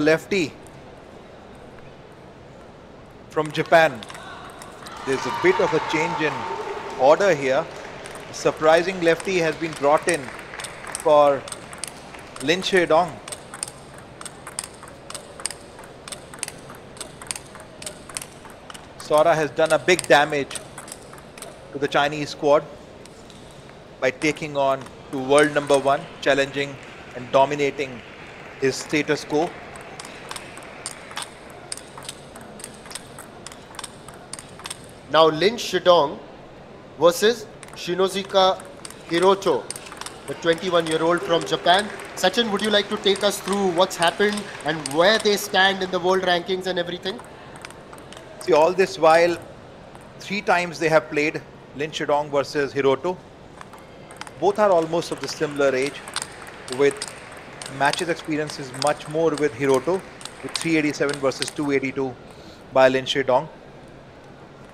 lefty from Japan. There's a bit of a change in order here. A surprising lefty has been brought in for Shidong. Sora has done a big damage to the Chinese squad by taking on to world #1, challenging and dominating his status quo. Now Shidong versus Shinozuka Hiroto, the 21-year-old from Japan. Sachin, would you like to take us through what's happened and where they stand in the world rankings and everything? See, all this while, 3 times they have played, Shidong versus Hiroto. Both are almost of the similar age, with matches experience is much more with Hiroto, with 387 versus 282 by Shidong.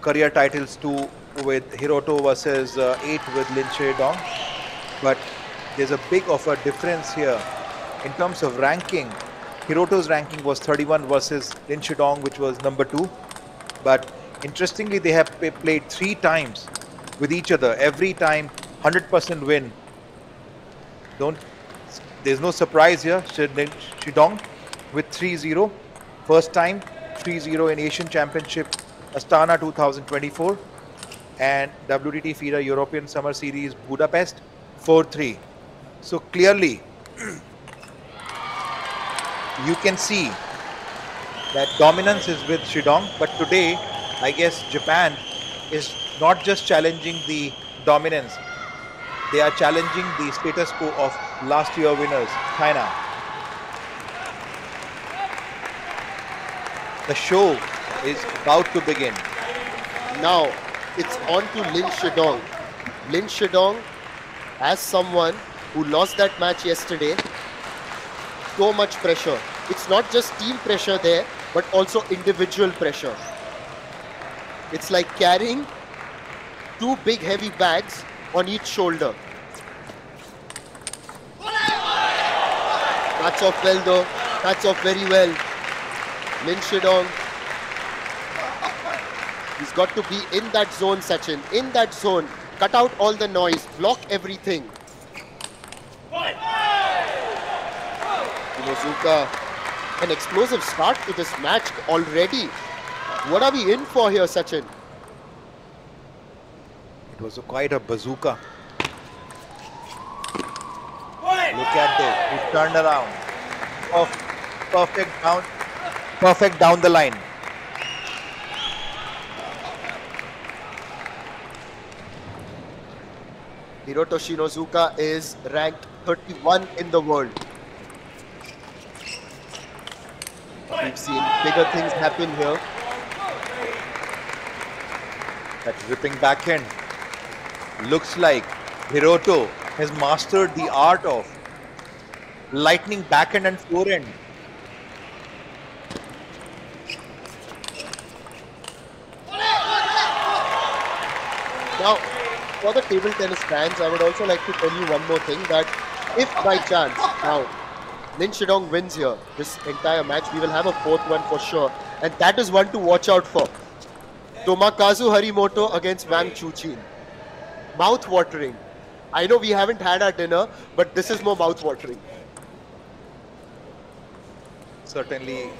Career titles 2 with Hiroto versus 8 with Shidong. But there's a big of a difference here in terms of ranking. Hiroto's ranking was 31 versus Shidong, which was #2. But interestingly, they have played 3 times with each other. Every time 100% win. There's no surprise here. Shidong with 3-0. First time 3-0 in Asian Championship Astana 2024 and WTT FIDE European Summer Series Budapest 4-3. So clearly you can see that dominance is with Shidong, but today I guess Japan is not just challenging the dominance, they are challenging the status quo of last year winners, China. The show is about to begin. Now it's on to Shidong. Shidong, as someone who lost that match yesterday, so much pressure. It's not just team pressure there, but also individual pressure. It's like carrying 2 big heavy bags on each shoulder. That's off well though. That's off very well. Shidong. He's got to be in that zone, Sachin. In that zone. Cut out all the noise. Block everything. Shinozuka. An explosive start to this match already. What are we in for here, Sachin? It was quite a bazooka. Look at this. He turned around. Perfect down the line. Hiroto Shinozuka is ranked 31 in the world. We've seen bigger things happen here. That ripping backhand. Looks like Hiroto has mastered the art of lightning backhand and forehand. Now, for the table tennis fans, I would also like to tell you one more thing, that if by chance now Shidong wins here, this entire match, we will have a 4th one for sure, and that is one to watch out for. Tomakazu Harimoto against Wang Chuqin. Mouth-watering. I know we haven't had our dinner, but this is more mouth-watering. Certainly,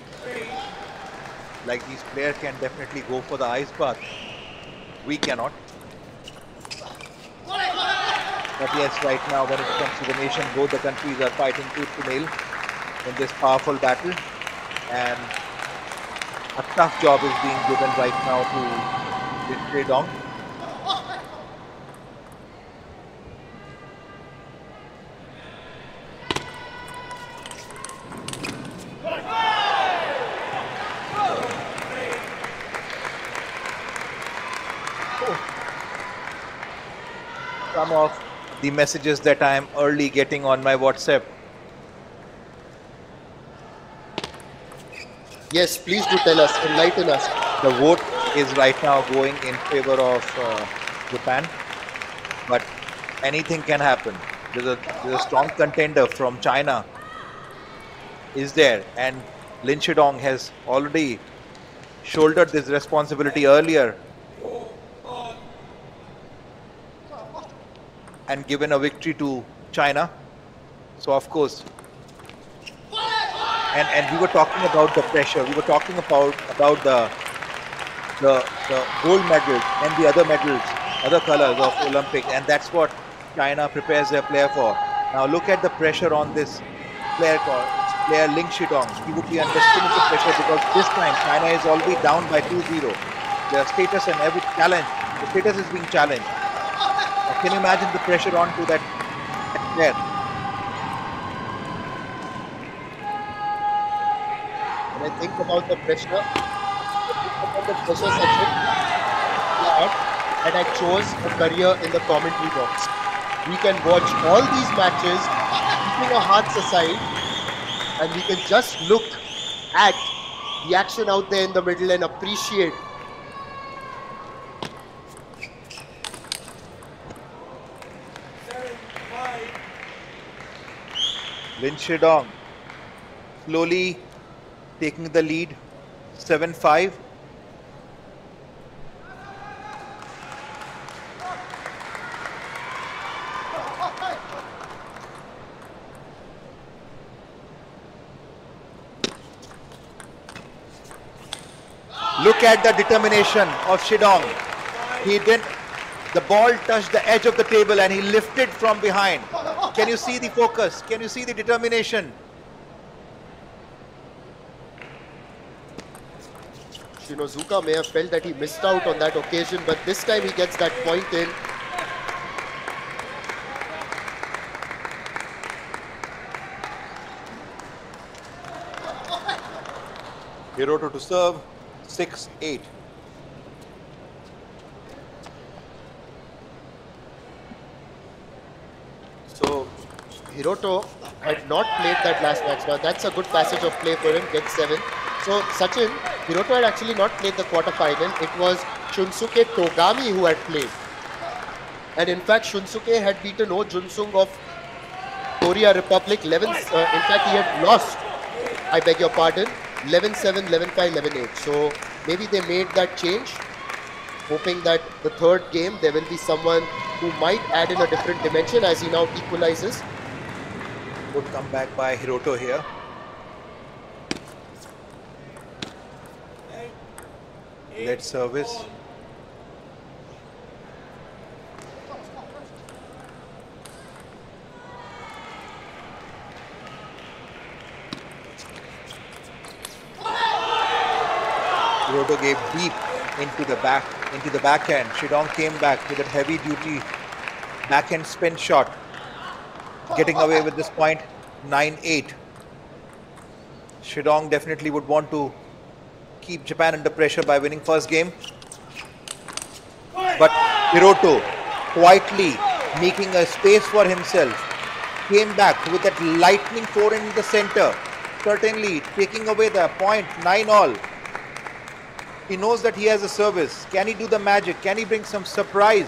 like these players can definitely go for the ice bath. We cannot. But yes, right now when it comes to the nation, both the countries are fighting tooth to nail in this powerful battle, and a tough job is being given right now to Shidong. Some of the messages that I am early getting on my WhatsApp. Yes, please do tell us, enlighten us. The vote is right now going in favor of Japan, but anything can happen. There's a strong contender from China is there, and Lin Shidong has already shouldered this responsibility earlier and given a victory to China. So of course, and we were talking about the pressure. We were talking about the gold medals and the other medals, other colors of Olympics, and that's what China prepares their player for. Now look at the pressure on this player Ling Shidong. He would be under significant pressure because this time China is already down by 2-0. Their status and every challenge, the status is being challenged. Now, can you imagine the pressure onto that player? When I think about the pressure section, and I chose a career in the commentary box. We can watch all these matches, keeping our hearts aside, and we can just look at the action out there in the middle and appreciate. Lin Shidong slowly taking the lead, 7-5. Look at the determination of Shidong. He didn't, the ball touched the edge of the table and he lifted from behind. Can you see the focus? Can you see the determination? Shinozuka may have felt that he missed out on that occasion, but this time he gets that point in. Hiroto to serve, 6-8. So Hiroto had not played that last match. Now that's a good passage of play for him, gets 7. So Sachin, Hiroto had actually not played the quarterfinal. It was Shunsuke Togami who had played. And in fact, Shunsuke had beaten Oh Junsung of Korea Republic 11. In fact, he had lost, I beg your pardon, 11-7, 11-5, 11-8. So maybe they made that change, hoping that the third game there will be someone who might add in a different dimension as he now equalizes. Good comeback by Hiroto here. Led service. Hiroto gave deep into the backhand. Shidong came back with a heavy duty backhand spin shot, getting away with this point, 9-8. Shidong definitely would want to keep Japan under pressure by winning first game. But Hiroto quietly making a space for himself, came back with that lightning forehand in the center, certainly taking away the point, 9-all. He knows that he has a service. Can he do the magic? Can he bring some surprise?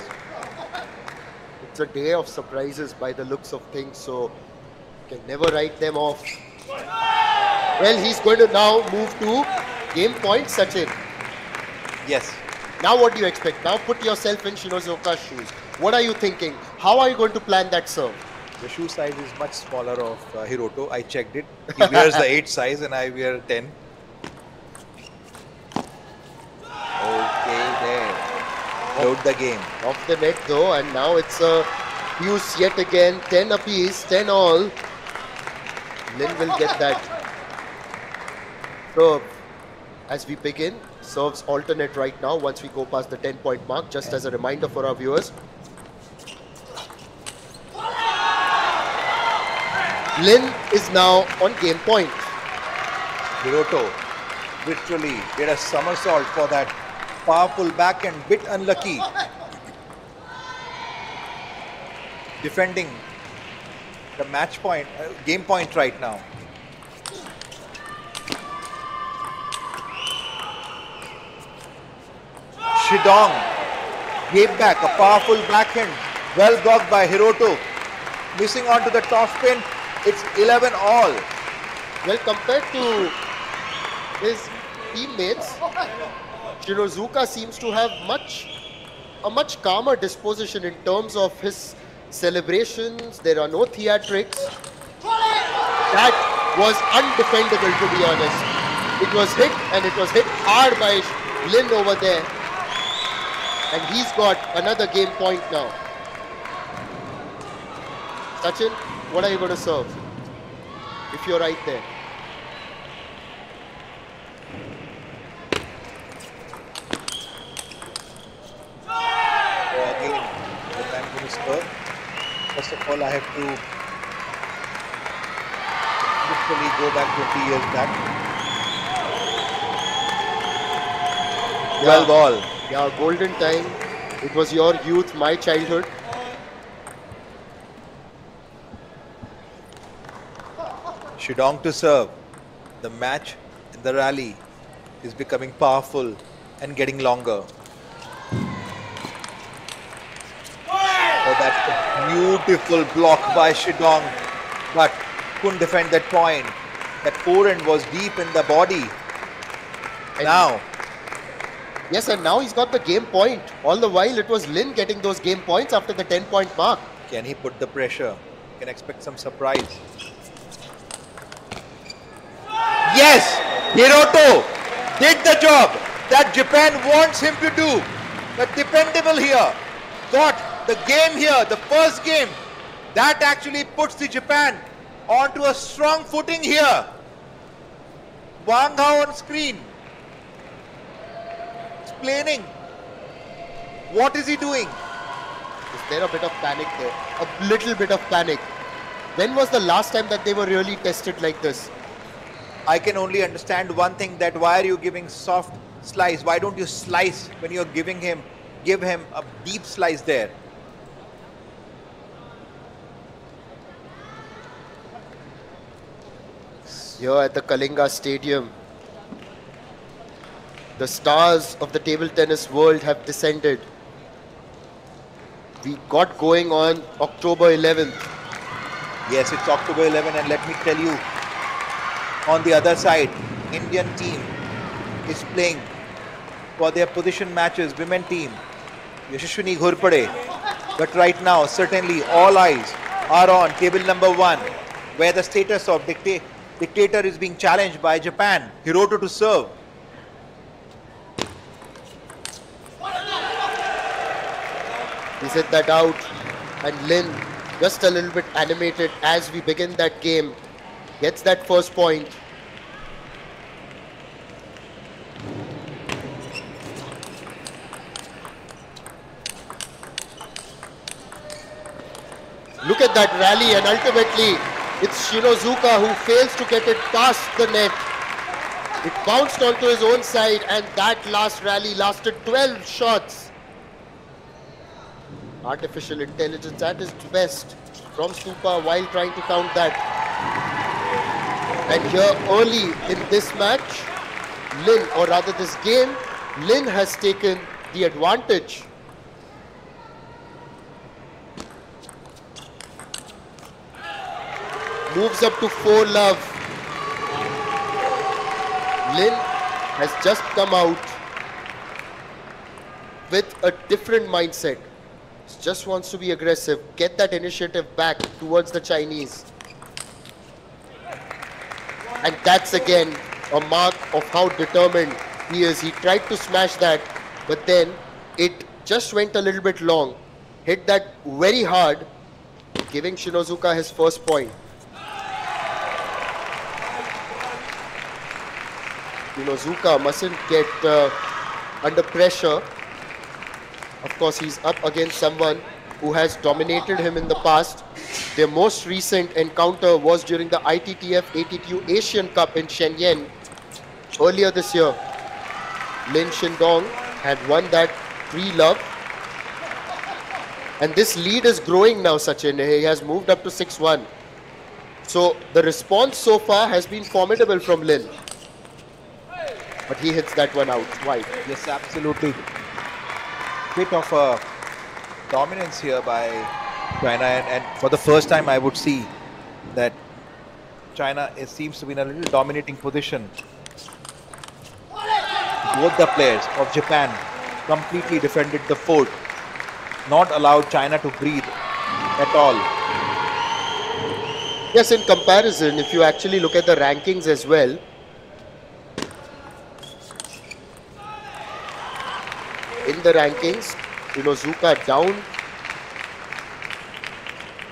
It's a day of surprises by the looks of things, so you can never write them off. Well, he's going to now move to game point, Sachin. Yes. Now what do you expect? Now put yourself in Shinozuka's shoes. What are you thinking? How are you going to plan that serve? The shoe size is much smaller of Hiroto. I checked it. He wears the 8 size and I wear 10. Okay, there. Load the game. Off the net though, and now it's a fuse yet again. 10 apiece, 10 all. Lin will get that. So, as we begin, serves alternate right now once we go past the 10-point mark, just as a reminder for our viewers. Lin is now on game point. Hiroto literally did a somersault for that powerful backhand, bit unlucky. Defending the match point, game point right now. Shidong gave back a powerful backhand, well blocked by Hiroto. Missing onto the top spin, it's 11 all. Well, compared to his teammates, Shinozuka seems to have a much calmer disposition in terms of his celebrations. There are no theatrics. That was undefendable, to be honest. It was hit, and it was hit hard by Lin over there. And he's got another game point now. Sachin, what are you going to serve? If you're right there. So again, if I'm going to serve, first of all, I have to literally go back 20 years back. Well ball. Yeah, golden time. It was your youth, my childhood. Shidong to serve. The match in the rally is becoming powerful and getting longer. Oh, that's a beautiful block by Shidong, but couldn't defend that point. That forehand was deep in the body. And now, yes, and now he's got the game point. All the while, it was Lin getting those game points after the 10-point mark. can he put the pressure? Can expect some surprise. Yes, Hiroto did the job that Japan wants him to do. But dependable here. Got the game here, the first game. That actually puts the Japan onto a strong footing here. Wang Hao on screen. Explaining. What is he doing? Is there a bit of panic there? A little bit of panic. When was the last time that they were really tested like this? I can only understand one thing, that why are you giving soft slice? Why don't you slice when you're give him a deep slice there? Here at the Kalinga Stadium, the stars of the table tennis world have descended. We got going on October 11th. Yes, it's October 11, and let me tell you, on the other side, Indian team is playing for their position matches, women team, Yashashwini Ghurpade. But right now, certainly all eyes are on table number 1, where the status of dictator is being challenged by Japan. Hiroto to serve. He set that out, and Lin, just a little bit animated as we begin that game, gets that first point. Look at that rally, and ultimately it's Shinozuka who fails to get it past the net. It bounced onto his own side, and that last rally lasted 12 shots. Artificial intelligence at its best from Stupa while trying to count that. And here early in this match, Lin, or rather this game, Lin has taken the advantage. Moves up to 4-love. Lin has just come out with a different mindset. Just wants to be aggressive, get that initiative back towards the Chinese. And that's again a mark of how determined he is. He tried to smash that, but then it just went a little bit long. Hit that very hard, giving Shinozuka his first point. Shinozuka mustn't get under pressure. Of course, he's up against someone who has dominated him in the past. Their most recent encounter was during the ITTF ATTU Asian Cup in Shenyang earlier this year. Lin Shidong had won that 3-love. And this lead is growing now, Sachin. He has moved up to 6-1. So the response so far has been formidable from Lin. But he hits that one out wide. Yes, absolutely. Bit of a dominance here by China, and for the first time I would see that China seems to be in a little dominating position. both the players of Japan completely defended the fort, not allowed China to breathe at all. Yes, in comparison, if you actually look at the rankings as well, in the rankings, Shinozuka down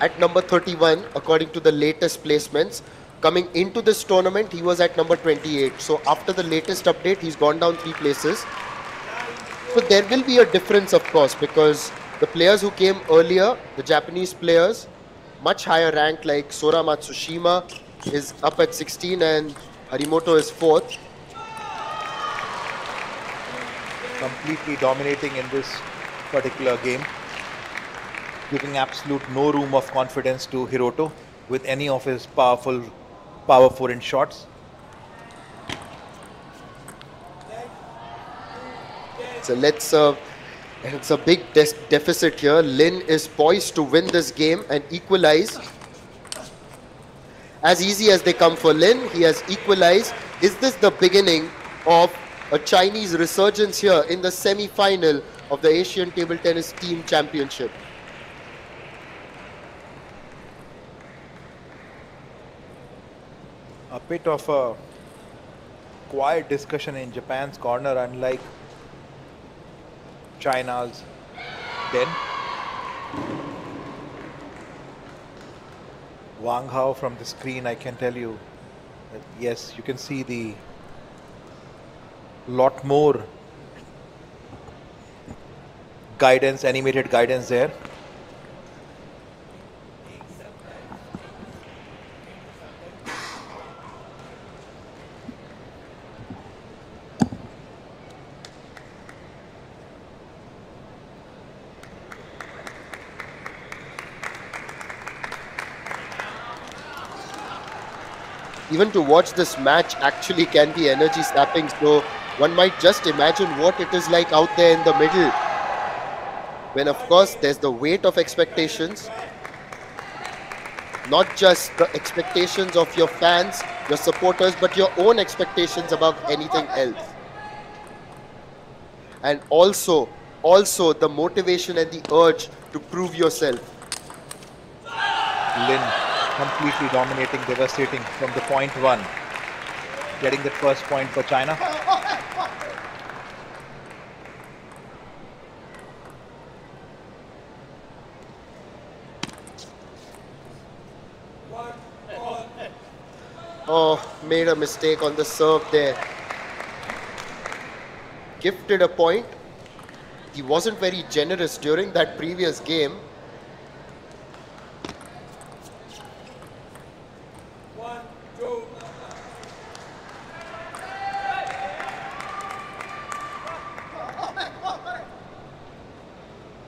at number 31 according to the latest placements. Coming into this tournament, he was at number 28. So after the latest update, he's gone down 3 places. So there will be a difference, of course, because the players who came earlier, the Japanese players, much higher rank like Sora Matsushima is up at 16 and Harimoto is 4th. Completely dominating in this particular game, giving absolute no room of confidence to Hiroto with any of his power forehand shots. So it's a big deficit here. Lin is poised to win this game and equalize. As easy as they come for Lin, he has equalized. Is this the beginning of a Chinese resurgence here in the semi-final of the Asian Table Tennis Team Championship? A bit of a quiet discussion in Japan's corner, unlike China's then. Wang Hao from the screen, I can tell you that yes, you can see the lot more guidance, animated guidance there. Even to watch this match actually can be energy sapping, so one might just imagine what it is like out there in the middle, when of course there's the weight of expectations, not just the expectations of your fans, your supporters, but your own expectations above anything else. And also the motivation and the urge to prove yourself. Lin completely dominating, devastating from the point 1, getting the first point for China. Oh, made a mistake on the serve there. Gifted a point. He wasn't very generous during that previous game.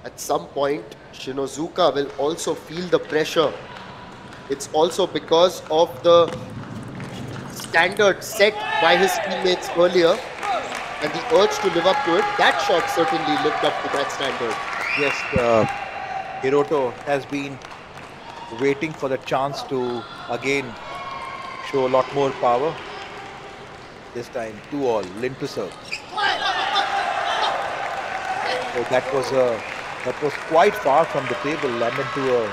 At some point, Shinozuka will also feel the pressure. It's also because of the standard set by his teammates earlier and the urge to live up to it. That shot certainly lived up to that standard. Yes, Hiroto has been waiting for the chance to again show a lot more power. This time 2-all, Lin to serve. So that was quite far from the table, landed to a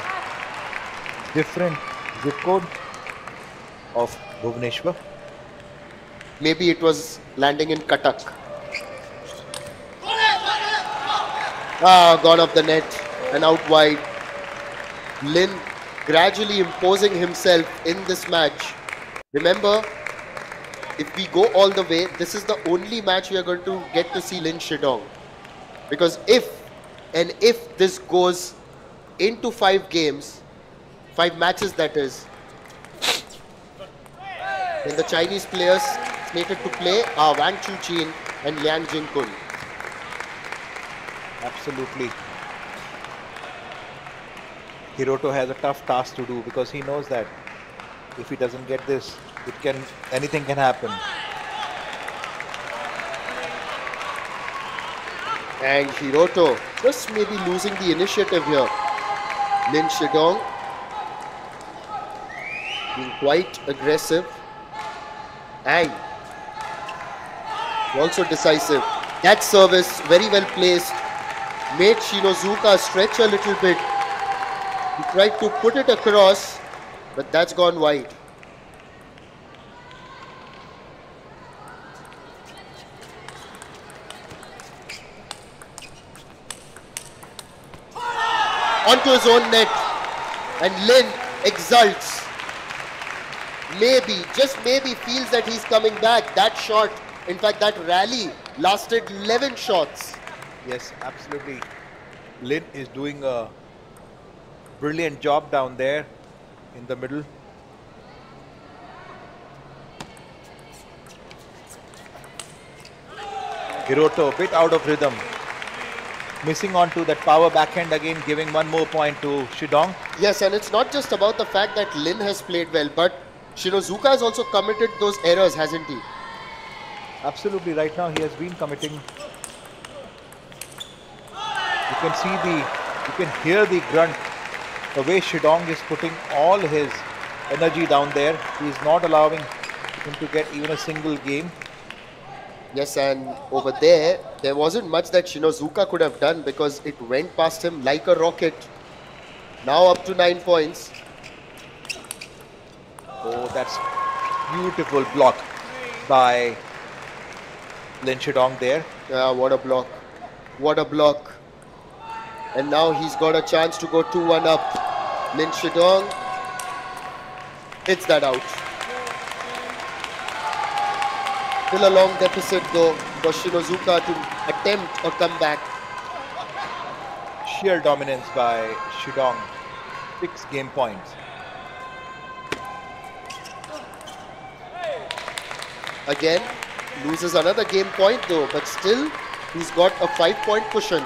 different zip code of Bhubaneswar. Maybe it was landing in Cuttack. Gone off the net and out wide. Lin gradually imposing himself in this match. Remember, if we go all the way, this is the only match we are going to get to see Lin Shidong. Because if this goes into 5 games, 5 matches that is, then the Chinese players slated to play are Wang Chuqin and Liang Jingkun. Absolutely. Hiroto has a tough task to do because he knows that if he doesn't get this, anything can happen. And Hiroto just maybe losing the initiative here. Lin Shidong being quite aggressive. And Also decisive. That service, very well placed, made Shinozuka stretch a little bit. He tried to put it across, but that's gone wide. Onto his own net, and Lin exults. Maybe, just maybe, feels that he's coming back. That shot, in fact, that rally lasted 11 shots. Yes, absolutely. Lin is doing a brilliant job down there in the middle. Hiroto a bit out of rhythm. Missing on to that power backhand again, giving one more point to Shidong. Yes, and it's not just about the fact that Lin has played well, but Shinozuka has also committed those errors, hasn't he? Absolutely, right now he has been committing. You can see you can hear the grunt, the way Shidong is putting all his energy down there. He is not allowing him to get even a single game. Yes, and over there wasn't much that Shinozuka could have done because it went past him like a rocket. Now up to 9 points. Oh, that's beautiful block by Lin Shidong there. Yeah, what a block. What a block. And now he's got a chance to go 2-1 up. Lin Shidong hits that out. Still a long deficit though for Shinozuka to attempt a comeback. Sheer dominance by Shidong. 6 game points. Again, loses another game point though, but still he's got a 5-point cushion.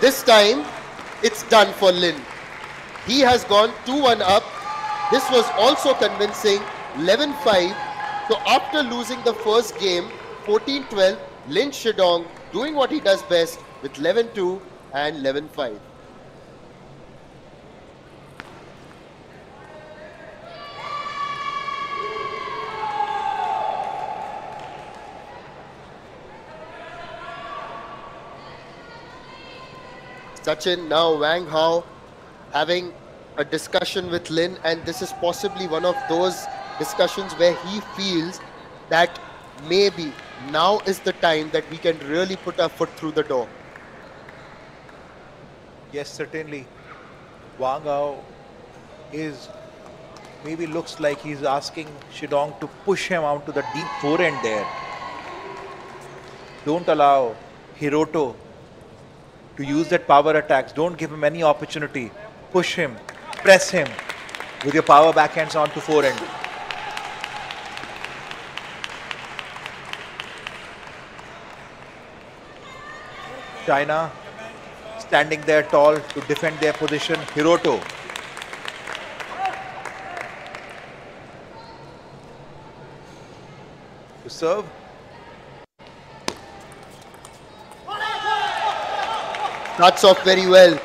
This time, it's done for Lin. He has gone 2-1 up. This was also convincing, 11-5. So after losing the first game, 14-12, Lin Shidong doing what he does best with 11-2 and 11-5. Sachin, now Wang Hao having a discussion with Lin, and this is possibly one of those discussions where he feels that maybe now is the time that we can really put our foot through the door. Yes, certainly. Wang Hao maybe looks like he's asking Shidong to push him out to the deep forehand there. Don't allow Hiroto to use that power attacks. Don't give him any opportunity. Push him, press him with your power backhands onto forehand. China standing there tall to defend their position. Hiroto. To serve. Starts off very well.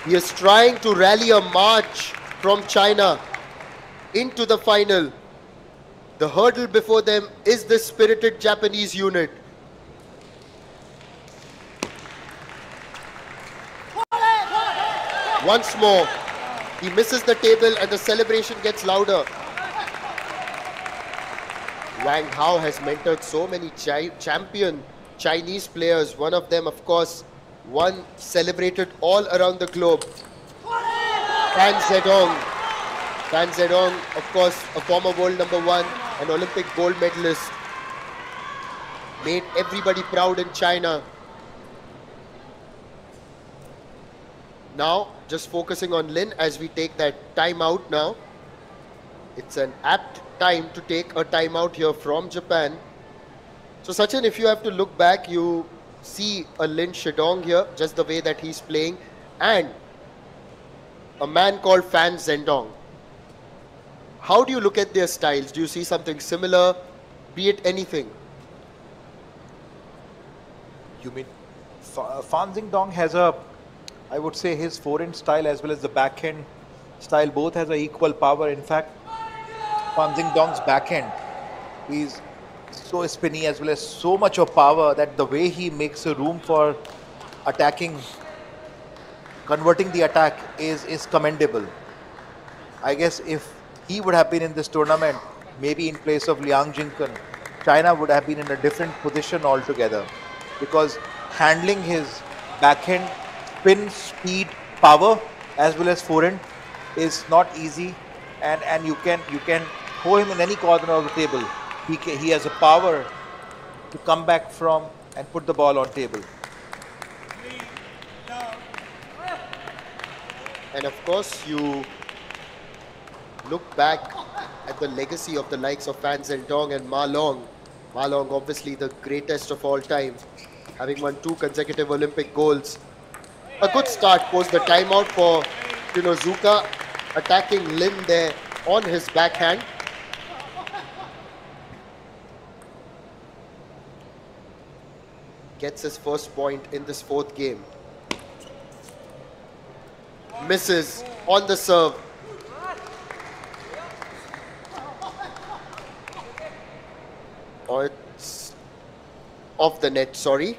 He is trying to rally a march from China into the final. The hurdle before them is the spirited Japanese unit. Once more, he misses the table and the celebration gets louder. Wang Hao has mentored so many champion Chinese players. One of them, of course, one celebrated all around the globe. Fan Zedong. Fan Zedong, of course, a former world #1, an Olympic gold medalist. Made everybody proud in China. Now, just focusing on Lin as we take that timeout now. It's an apt time to take a timeout here from Japan. So Sachin, if you have to look back, you see a Lin Shidong here, just the way that he's playing, and a man called Fan Zedong. How do you look at their styles? Do you see something similar, be it anything? You mean Fan Dong has a, I would say, his forehand style as well as the backhand style both has a equal power. In fact, Fan Dong's backhand is so spinny as well as so much of power that the way he makes a room for attacking, converting the attack is commendable. I guess if he would have been in this tournament, maybe in place of Liang Jinkun, China would have been in a different position altogether, because handling his backhand, spin, speed, power, as well as forehand is not easy, and you can throw him in any corner of the table. He has a power to come back from and put the ball on table. And of course, you look back at the legacy of the likes of Fan Zhendong and Ma Long. Ma Long, obviously the greatest of all time, having won 2 consecutive Olympic golds. A good start post the timeout for Shinozuka, attacking Lin there on his backhand. Gets his first point in this 4th game. Misses on the serve. Oh, it's off the net, sorry.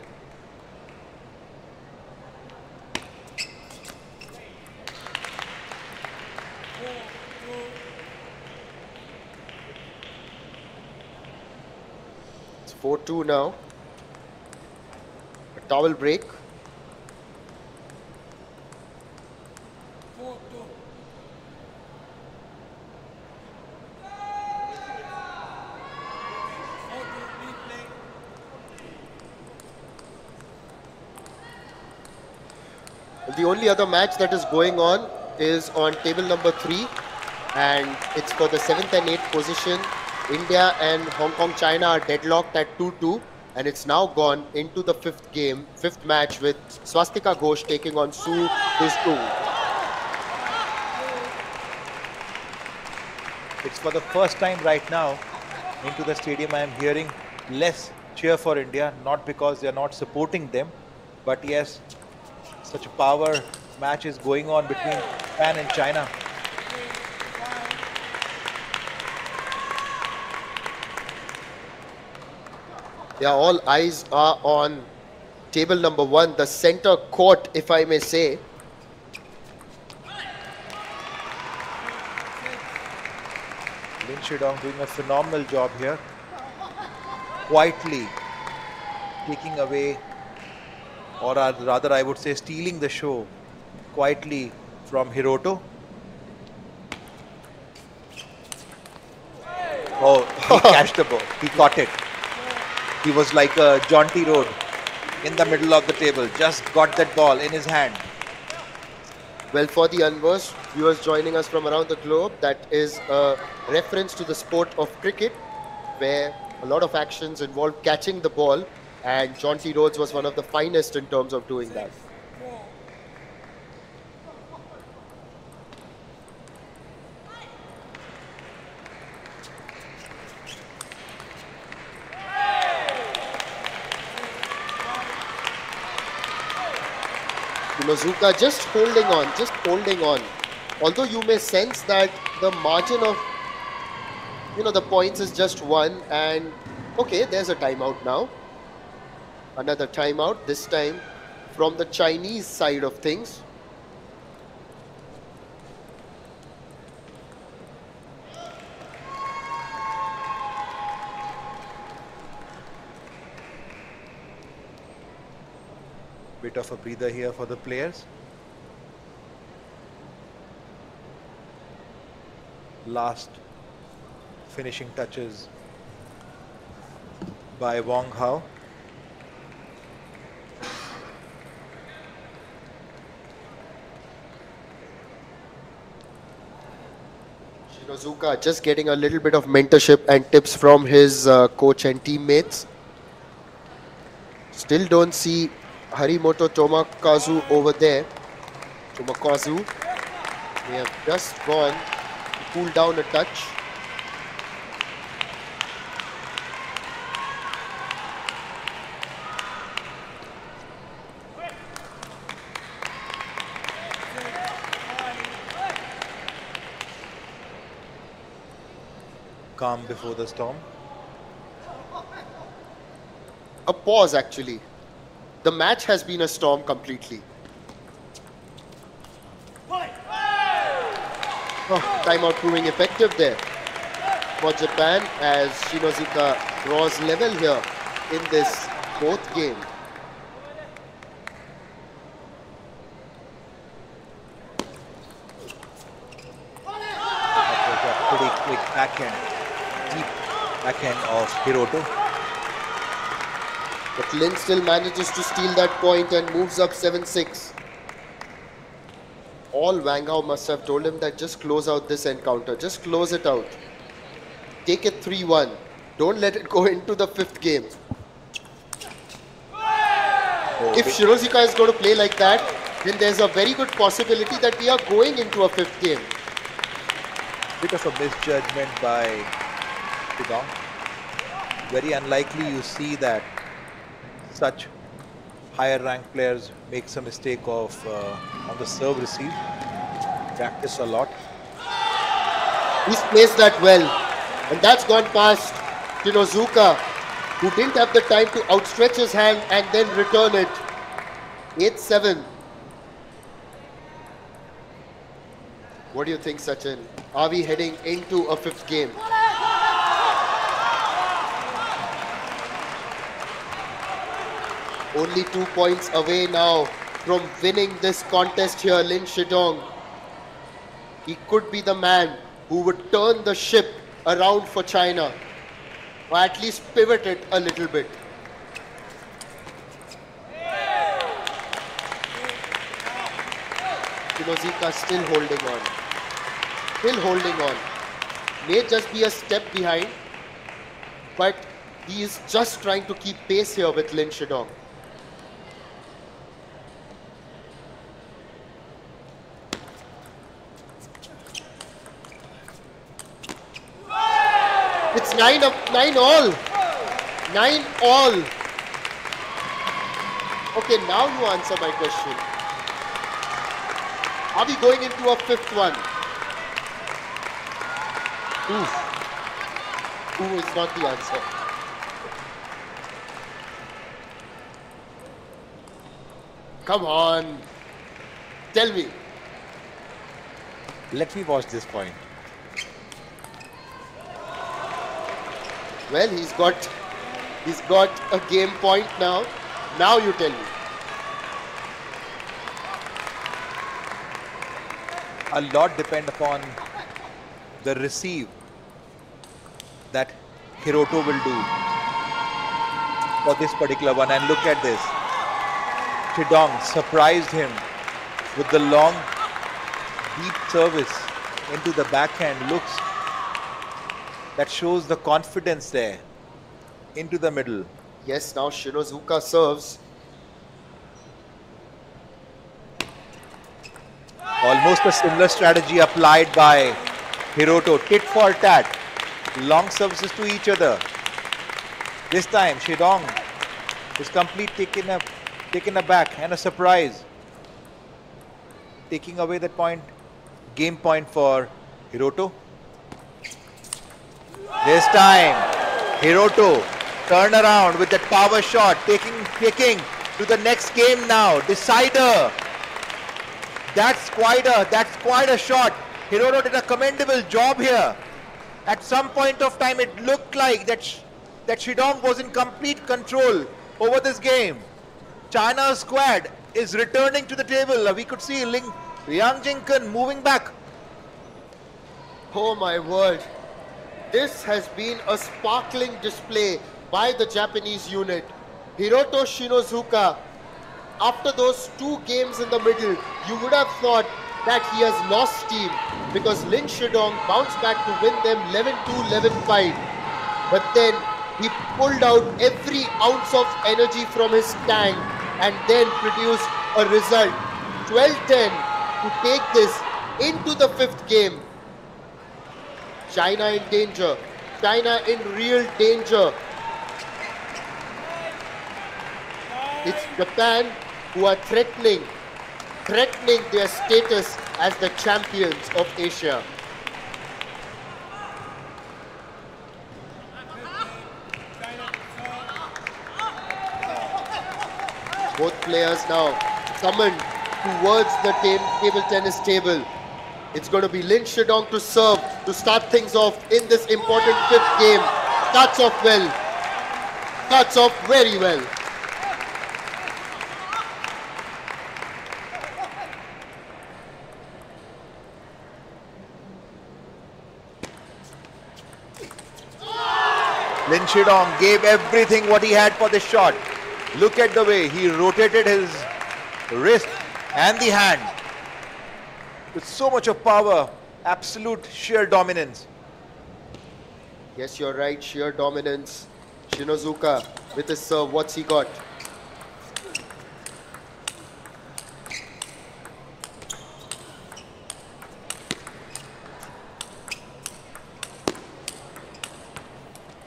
It's 4-2 now. A towel break. The only other match that is going on is on table number 3, and it's for the 7th and 8th position. India and Hong Kong, China are deadlocked at 2-2, and it's now gone into the 5th match with Swastika Ghosh taking on Su Hiztung. It's for the first time right now into the stadium I am hearing less cheer for India, not because they are not supporting them, but yes, such a power match is going on between Japan and China. Yeah, all eyes are on table number 1, the center court, if I may say. Lin Shidong doing a phenomenal job here, quietly taking away, or rather I would say stealing the show quietly from Hiroto. Oh, he catched the ball. He caught it. He was like a jaunty road in the middle of the table. Just got that ball in his hand. Well, for the unversed viewers joining us from around the globe, that is a reference to the sport of cricket, where a lot of actions involve catching the ball, and Jaunty Rhodes was one of the finest in terms of doing that. Shinozuka just holding on, just holding on. Although you may sense that the margin of, the points is just 1, and okay, there's a timeout now. Another timeout, this time from the Chinese side of things. Bit of a breather here for the players. Last finishing touches by Wong Hao. Shinozuka just getting a little bit of mentorship and tips from his coach and teammates. Still don't see Harimoto Tomakazu over there. Tomakazu may have just gone to cool down a touch. calm before the storm. A pause, actually. The match has been a storm completely. Oh, timeout proving effective there for Japan as Shinozuka draws level here in this fourth game. That was a pretty quick backhand, deep backhand of Hiroto. But Lin still manages to steal that point and moves up 7-6. All Wang Hao must have told him that just close out this encounter. Just close it out. Take it 3-1. Don't let it go into the fifth game. If Shinozuka is going to play like that, then there's a very good possibility that we are going into a fifth game. Bit of a misjudgment by Shidong. Very unlikely you see that such higher ranked players makes a mistake of on the serve receive. Practice a lot. He's placed that well, and that's gone past Shinozuka, who didn't have the time to outstretch his hand and then return it. 8-7. What do you think, Sachin? Are we heading into a fifth game? Only 2 points away now from winning this contest here, Lin Shidong. He could be the man who would turn the ship around for China, or at least pivot it a little bit. Shinozuka still holding on. Still holding on. May just be a step behind, but he is just trying to keep pace here with Lin Shidong. It's 9 all. 9 all. Okay, now you answer my question. Are we going into a fifth one? Who is not the answer? Come on. Tell me. Let me watch this point. Well, he's got a game point now. Now you tell me. A lot depend upon the receive that Hiroto will do for this particular one. And look at this. Shidong surprised him with the long, deep service into the backhand. Looks, that shows the confidence there into the middle. Yes, now Shinozuka serves. Almost a similar strategy applied by Hiroto. Tit for tat. Long services to each other. This time Shidong is taken aback and a surprise. Taking away that point, game point for Hiroto. This time Hiroto turn around with that power shot, taking to the next game now. Decider. That's quite a shot. Hiroto did a commendable job here. At some point of time, it looked like that Shidong was in complete control over this game. China's squad is returning to the table. We could see Yang Jingken moving back. Oh my word. This has been a sparkling display by the Japanese unit. Hiroto Shinozuka, after those 2 games in the middle, you would have thought that he has lost steam because Lin Shidong bounced back to win them 11-2, 11-5. But then he pulled out every ounce of energy from his tank and then produced a result 12-10 to take this into the 5th game. China in danger. China in real danger. It's Japan who are threatening their status as the champions of Asia. Both players now summoned towards the table tennis table. It's going to be Lin Shidong to serve to start things off in this important fifth game. Starts off well. Starts off very well. Lin Shidong gave everything what he had for this shot. Look at the way he rotated his wrist and the hand with so much of power, absolute sheer dominance. Yes, you're right, sheer dominance. Shinozuka with his serve, what's he got?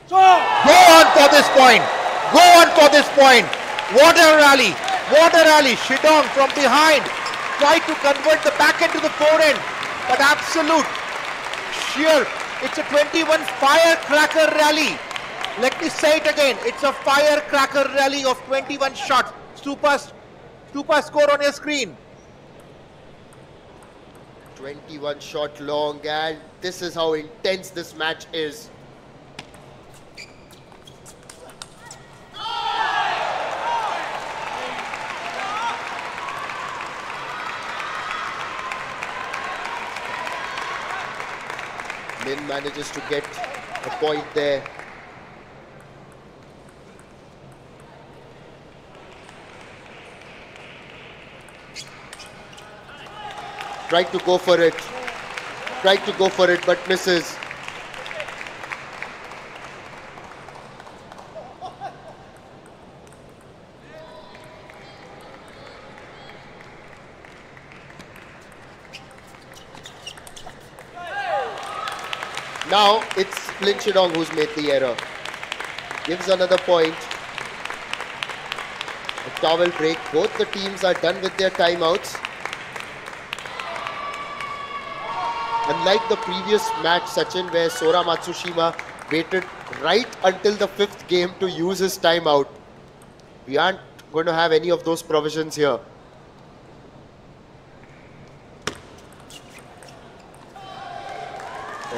Go on for this point. Go on for this point. What a rally. What a rally. Shidong from behind tried to convert the backhand to the forehand. But absolute sheer. It's a 21 firecracker rally. Let me say it again. It's a firecracker rally of 21 shots. Super score on your screen. 21 shot long, and this is how intense this match is. Lin manages to get a point there. Tried to go for it. Tried to go for it, but misses. Now it's Lin Shidong who's made the error. Gives another point. A towel break. Both the teams are done with their timeouts. Unlike the previous match, Sachin, where Sora Matsushima waited right until the fifth game to use his timeout, we aren't going to have any of those provisions here.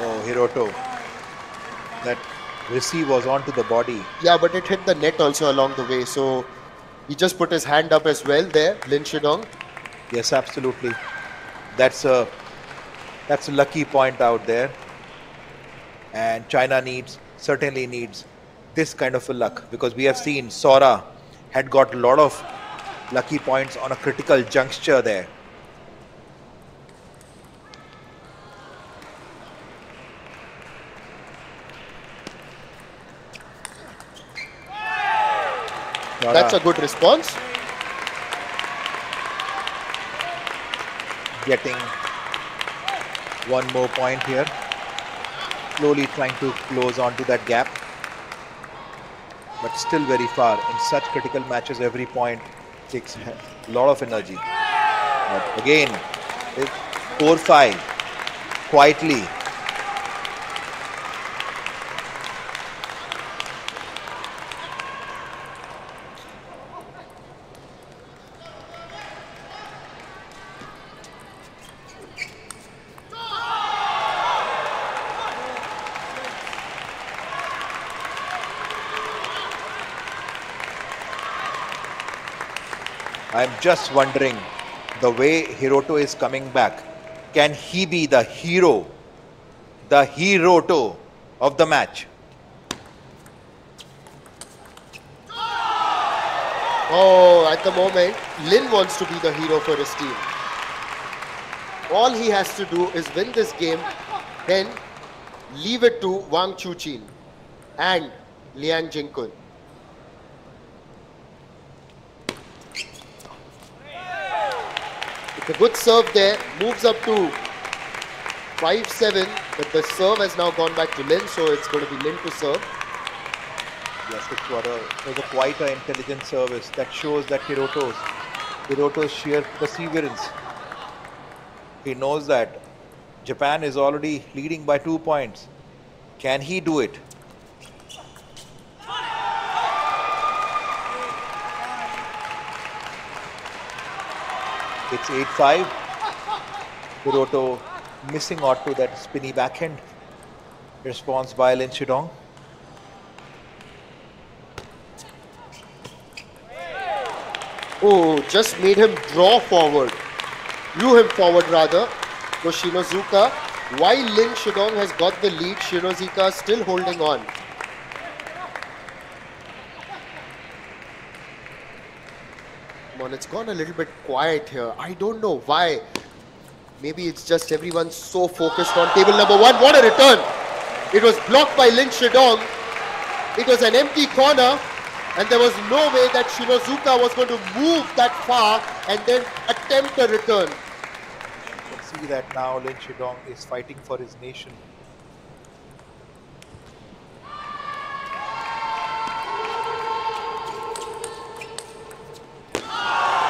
Oh, Hiroto. That receive was onto the body. Yeah, but it hit the net also along the way, so he just put his hand up as well there, Lin Shidong. Yes, absolutely. That's a lucky point out there. And China certainly needs this kind of a luck, because we have seen Sora had got a lot of lucky points on a critical juncture there. That's a good response. Getting one more point here. Slowly trying to close onto that gap. But still very far. In such critical matches, every point takes a lot of energy. But again, 4-5. Quietly. I'm just wondering, the way Hiroto is coming back, can he be the hero, the Hiroto of the match? Oh, at the moment, Lin wants to be the hero for his team. All he has to do is win this game, then leave it to Wang Chuqin and Liang Jingkun. It's a good serve there, moves up to 5-7, but the serve has now gone back to Lin, so it's going to be Lin to serve. Yes, it was quite an intelligent service that shows that Hiroto's sheer perseverance. He knows that Japan is already leading by 2 points. Can he do it? It's 8-5. Hiroto missing out to that spinny backhand response by Lin Shidong. Oh, just made him draw forward. Drew him forward rather. So Shinozuka, while Lin Shidong has got the lead, Shinozuka still holding on. Come on, it's gone a little bit quiet here. I don't know why. Maybe it's just everyone's so focused on table number one. What a return! It was blocked by Lin Shidong. It was an empty corner. And there was no way that Shinozuka was going to move that far and then attempt a return. You can see that now Lin Shidong is fighting for his nation.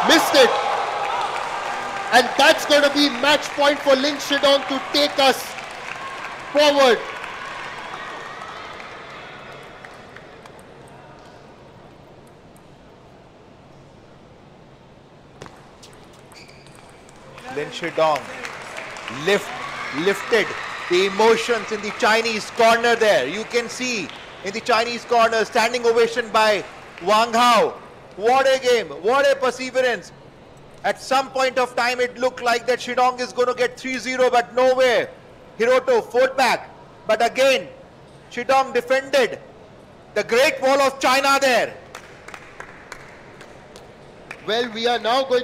Missed it. And that's going to be match point for Lin Shidong to take us forward. Lin Shidong lifted the emotions in the Chinese corner there. You can see in the Chinese corner, standing ovation by Wang Hao. What a game, what a perseverance. At some point of time, it looked like that Shidong is going to get 3-0, but no way. Hiroto fought back. But again, Shidong defended the Great Wall of China there. Well, we are now going